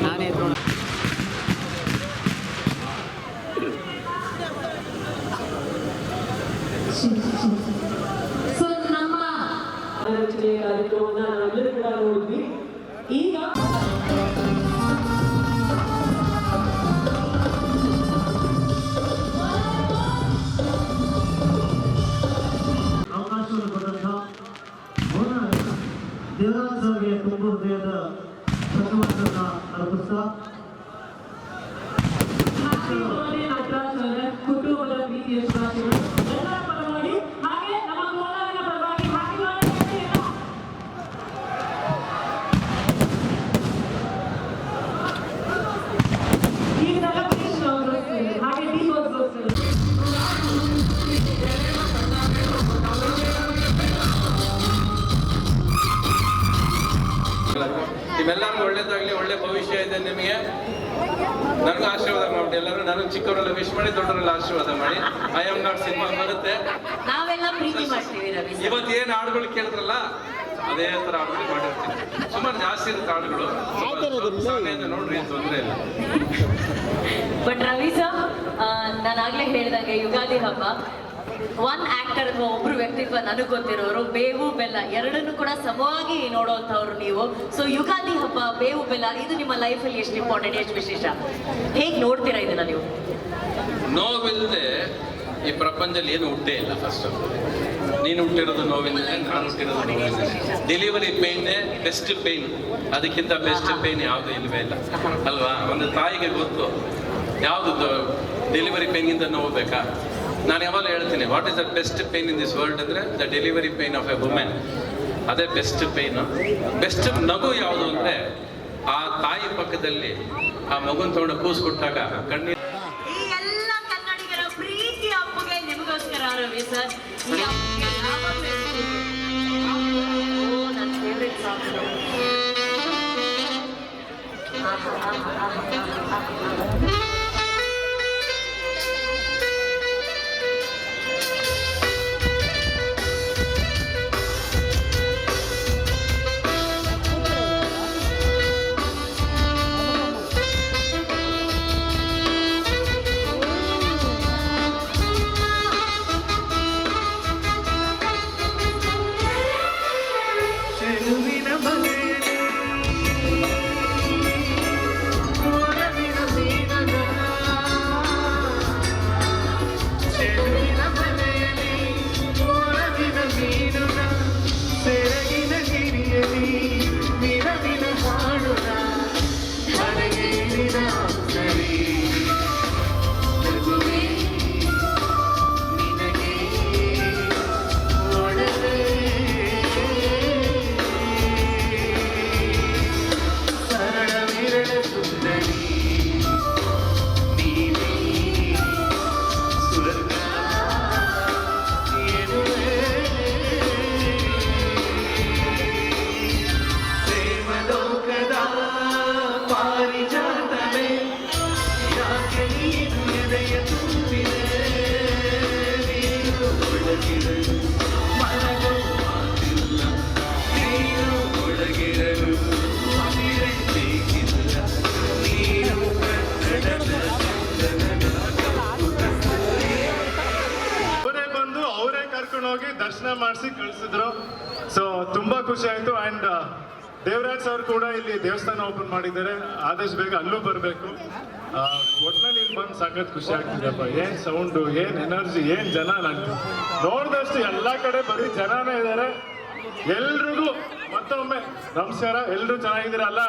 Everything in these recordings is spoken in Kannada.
ನಾನೇ ಸೊ ನಮ್ಮ ರಚನೆಯ ಕಾರ್ಯಕ್ರಮವನ್ನು ನಾವೆಲ್ಲರೂ ಕೂಡ ನೋಡಿದ್ವಿ. ಈಗ ಅವಕಾಶವನ್ನು ಕೊಟ್ಟಂತಹ ದೇವರಾಜ್ ಅವರಿಗೆ ತುಂಬ ಹೃದಯದ ಧನ್ಯವಾದವನ್ನು ಅರ್ಪಿಸ್ತಾ ಕುಟುಂಬದ ಪ್ರೀತಿಯ ಶುಭಾಶಯಗಳು ಎಲ್ಲರ ಪರವಾಗಿ ಹಾಗೆ ನಮ್ಮ ಕೋಲಾರಿನ ಪರವಾಗಿ ಹಾಗೆ ನಿಮ್ಮೆಲ್ಲರಿಗೂ ಒಳ್ಳೇದಾಗ್ಲಿ, ಒಳ್ಳೆ ಭವಿಷ್ಯ ಇದೆ ನಿಮಗೆ. ನನಗೂ ಆಶೀರ್ವಾದ ಮಾಡಿ, ಎಲ್ಲರೂ ನನಗೆ ಚಿಕ್ಕವರೆಲ್ಲ ವಿಶ್ ಮಾಡಿ, ದೊಡ್ಡವರೆಲ್ಲ ಆಶೀರ್ವಾದ ಮಾಡಿ. ಐ ಆಮ್ ನಾಟ್ ಸಿನಿಮಾ ಬರುತ್ತೆ. ನಾವೆಲ್ಲ ಪ್ರೀತಿ ಮಾಡ್ತೀವಿ ರವಿ. ಇವತ್ತು ಏನು ಹಾಡುಗಳು ಕೇಳಿದ್ರಲ್ಲ ಅದೇ ತರ ಹಾಡುಗಳು ಮಾಡಿರ್ತೀನಿ. ಸುಮಾರು ಜಾಸ್ತಿ ಇರುತ್ತೆ ಹಾಡುಗಳು, ನೋಡ್ರಿ, ತೊಂದರೆ ಇಲ್ಲ. ಬಟ್ ರವಿ ಸರ್, ನಾನಾಗ್ಲೇ ಹೇಳಿದಂಗೆ ಯುಗಾದಿ ಹಬ್ಬ ಒನ್ ಆಕ್ಟರ್ ಅಥವಾ ಒಬ್ರು ವ್ಯಕ್ತಿತ್ವ ನನಗೆ ಗೊತ್ತಿರೋರು, ಬೇವು ಬೆಲ್ಲ ಎರಡನ್ನು ಕೂಡ ಸಮವಾಗಿ ನೋಡುವಂಥವ್ರು ನೀವು. ಸೊ ಯುಗಾದಿ ಹಬ್ಬ, ಬೇವು ಬೆಲ್ಲ, ಇದು ನಿಮ್ಮ ಲೈಫಲ್ಲಿ ಎಷ್ಟು ಇಂಪಾರ್ಟೆಂಟ್, ಎಷ್ಟು ವಿಶೇಷ, ಹೇಗೆ ನೋಡ್ತೀರಾ ಇದನ್ನ ನೀವು? ನೋವಿಲ್ಲದೆ ಈ ಪ್ರಪಂಚದಲ್ಲಿ ಏನು ಹುಟ್ಟೇ ಇಲ್ಲ. ಫಸ್ಟ್ ನೀನು ಹುಟ್ಟಿರೋದು ನೋವಿಲ್ಲದೆ, ನಾನು ಹುಟ್ಟಿರೋದು ನೋವಿಲ್ಲದೆ. ಡೆಲಿವರಿ ಪೇಯ್ನೇ ಬೆಸ್ಟ್ ಪೇಯ್ನ್, ಅದಕ್ಕಿಂತ ಬೆಸ್ಟ್ ಪೇಯ್ನ್ ಯಾವುದು ಇಲ್ಲವೇ ಇಲ್ಲ ಅಲ್ವಾ? ಒಂದು ತಾಯಿಗೆ ಗೊತ್ತು ಯಾವುದು ಡೆಲಿವರಿ ಪೇಯ್ನಿಂದ ನೋವು ಬೇಕಾ. ನಾನು ಯಾವಾಗ ಹೇಳ್ತೀನಿ, what is the best pain in this world ಅಂದರೆ the delivery pain of a women. ಅದೇ ಬೆಸ್ಟ್ ಪೇಯ್ನು. ಬೆಸ್ಟ್ ನಗು ಯಾವುದು ಅಂದರೆ ಆ ತಾಯಿ ಪಕ್ಕದಲ್ಲಿ ಆ ಮಗುನ ತಗೊಂಡು ಕೂಸ್ಕೊಟ್ಟಾಗ ಕಣ್ಣೀರು. ಈ ಎಲ್ಲ ಕನ್ನಡಿಗರ ಪ್ರೀತಿ ಹಬ್ಬಗೆ ನಿಮಗೋಸ್ಕರ ರವಿ ಸರ್, ಈ ನನ್ನ ಫೇವ್ರೆಟ್ ಸಾಂಗ್. ಹೋಗಿ ದರ್ಶನ ಮಾಡಿಸಿ ಕಳಿಸಿದ್ರು. ಸೊ ತುಂಬಾ ಖುಷಿ ಆಯ್ತು. ಅಂಡ್ ದೇವರಾಜ್ ಸರ್ ಕೂಡ ಇಲ್ಲಿ ದೇವಸ್ಥಾನ ಓಪನ್ ಮಾಡಿದ್ದಾರೆ, ಆದಷ್ಟು ಬೇಗ ಅಲ್ಲೂ ಬರಬೇಕು. ಒಟ್ನಲ್ಲಿ ಇಲ್ಲಿ ಬಂದು ಸಖತ್ ಖುಷಿ ಆಗ್ತಿದೆಪ್ಪ. ಏನ್ ಸೌಂಡು, ಏನ್ ಎನರ್ಜಿ, ಏನ್ ಜನ. ನಂಗೆ ನೋಡಿದಷ್ಟು ಎಲ್ಲ ಕಡೆ ಬರೀ ಜನನೇ ಇದ್ದಾರೆ. ಎಲ್ರಿಗೂ ಮತ್ತೊಮ್ಮೆ ನಮಸ್ಕಾರ. ಎಲ್ರು ಚೆನ್ನಾಗಿದ್ದೀರಲ್ಲ?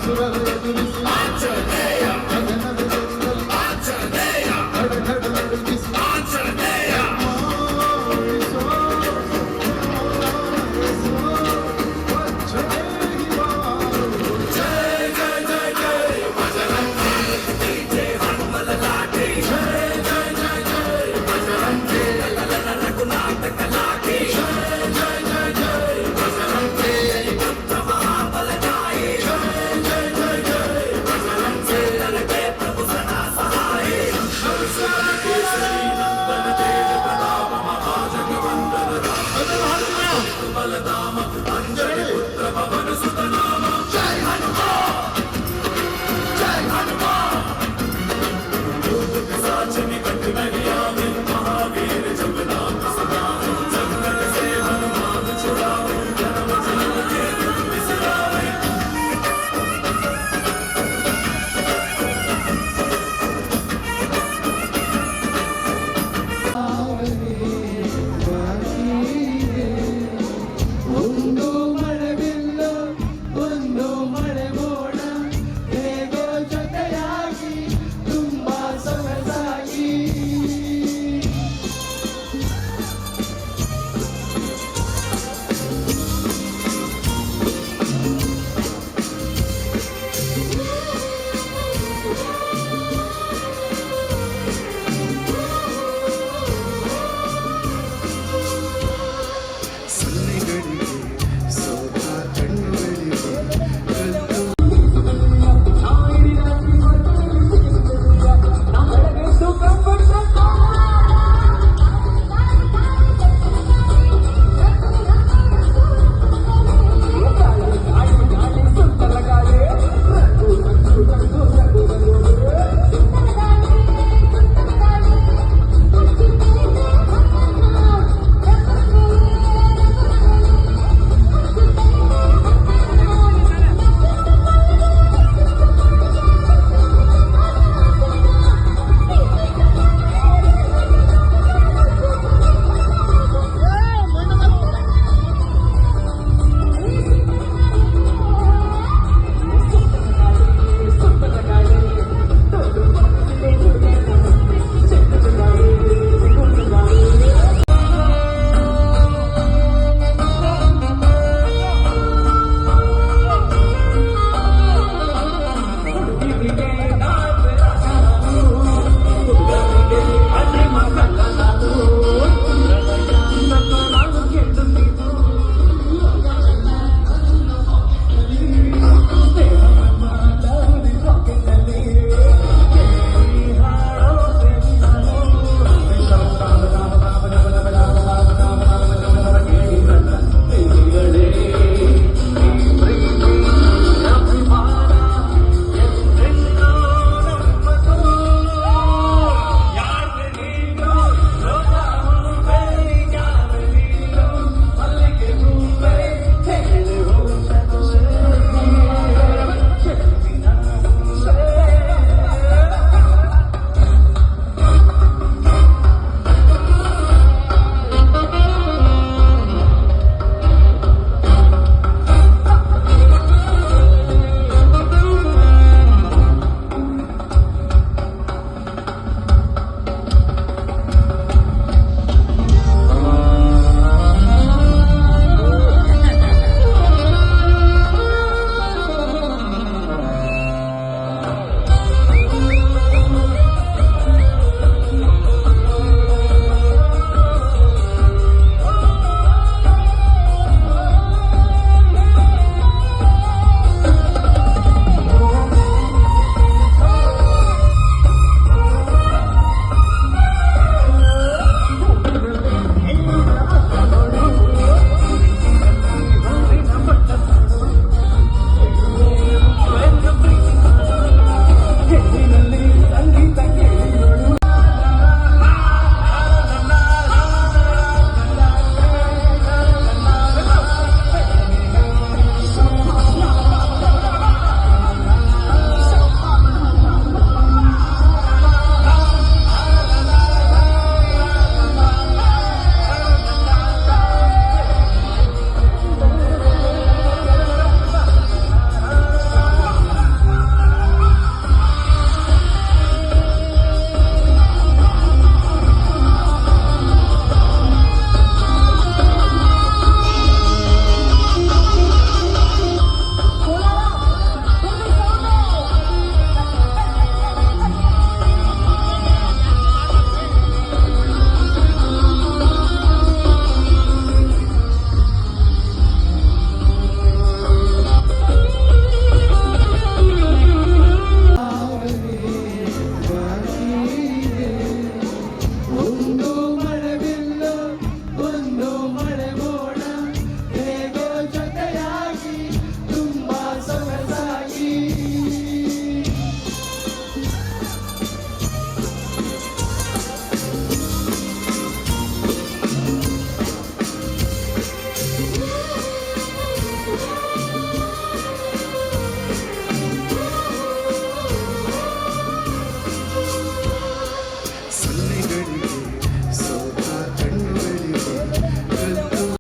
ಸುರರು ಎದುರಿಸಿ